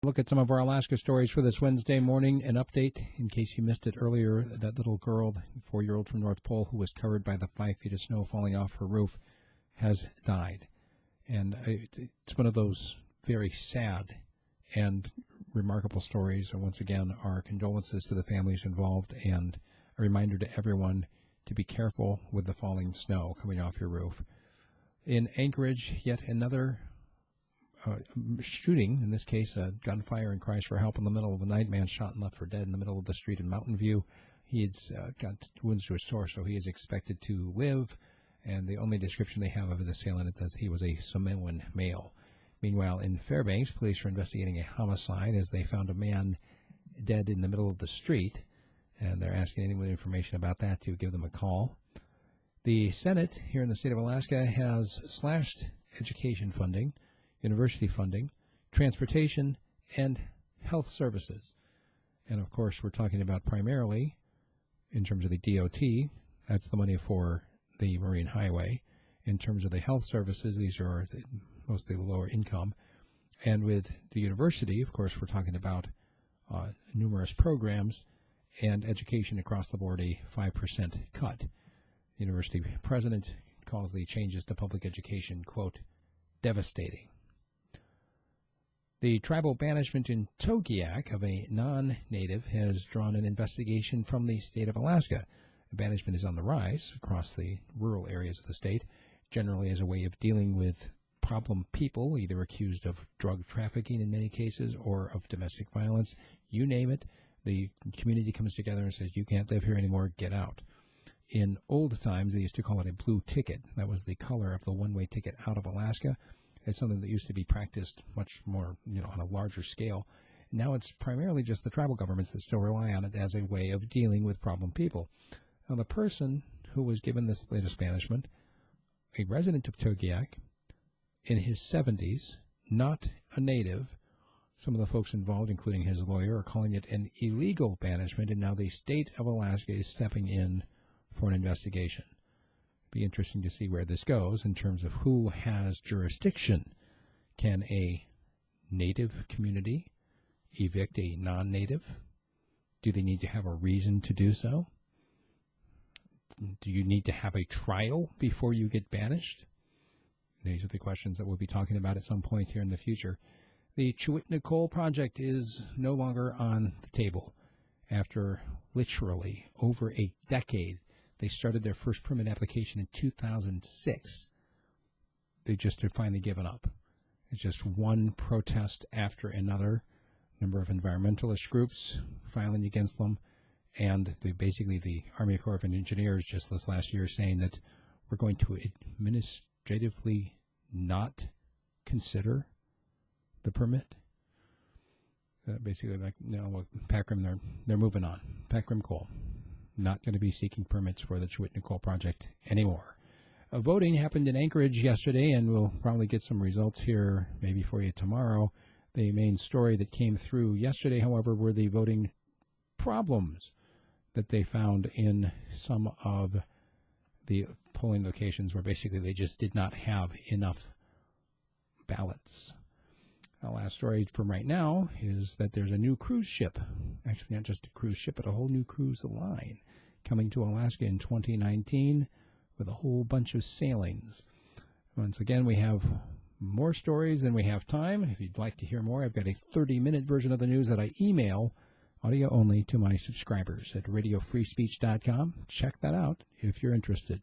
Look at some of our Alaska stories for this Wednesday morning. An update, in case you missed it earlier, that little girl, the 4-year-old from North Pole, who was covered by the 5 feet of snow falling off her roof, has died. And it's one of those very sad and remarkable stories. And once again, our condolences to the families involved and a reminder to everyone to be careful with the falling snow coming off your roof. In Anchorage, yet another shooting, in this case, a gunfire and cries for help in the middle of the night. Man shot and left for dead in the middle of the street in Mountain View. He's got wounds to his torso. He is expected to live, and the only description they have of his assailant is he was a Samoan male. Meanwhile, in Fairbanks, police are investigating a homicide as they found a man dead in the middle of the street, and they're asking anyone with information about that to give them a call. The Senate here in the state of Alaska has slashed education funding, university funding, transportation, and health services. And, of course, we're talking about primarily, in terms of the DOT, that's the money for the Marine Highway. In terms of the health services, these are mostly lower income. And with the university, of course, we're talking about numerous programs and education across the board, a 5% cut. The university president calls the changes to public education, quote, devastating. The tribal banishment in Togiak of a non-native has drawn an investigation from the state of Alaska. The banishment is on the rise across the rural areas of the state, generally as a way of dealing with problem people, either accused of drug trafficking in many cases or of domestic violence. You name it, the community comes together and says, you can't live here anymore, get out. In old times, they used to call it a blue ticket. That was the color of the one-way ticket out of Alaska. It's something that used to be practiced much more, on a larger scale. Now it's primarily just the tribal governments that still rely on it as a way of dealing with problem people. Now, the person who was given this latest banishment, a resident of Togiak, in his 70s, not a native. Some of the folks involved, including his lawyer, are calling it an illegal banishment, and now the state of Alaska is stepping in for an investigation. Be interesting to see where this goes in terms of who has jurisdiction. Can a native community evict a non-native? Do they need to have a reason to do so? Do you need to have a trial before you get banished? These are the questions that we'll be talking about at some point here in the future. The Chuitna Coal project is no longer on the table. After literally over a decade, they started their first permit application in 2006. They just have finally given up. It's just one protest after another. A number of environmentalist groups filing against them. And basically the Army Corps of Engineers just this last year saying that we're going to administratively not consider the permit. Basically, Packrim, they're moving on. Packrim Coal. Not going to be seeking permits for the Chuitna Coal project anymore. Voting happened in Anchorage yesterday, and we'll probably get some results here maybe for you tomorrow. The main story that came through yesterday, however, were the voting problems that they found in some of the polling locations where basically they just did not have enough ballots. Our last story from right now is that there's a new cruise ship, actually not just a cruise ship, but a whole new cruise line coming to Alaska in 2019 with a whole bunch of sailings. Once again, we have more stories than we have time. If you'd like to hear more, I've got a 30-minute version of the news that I email audio only to my subscribers at radiofreespeech.com. Check that out if you're interested.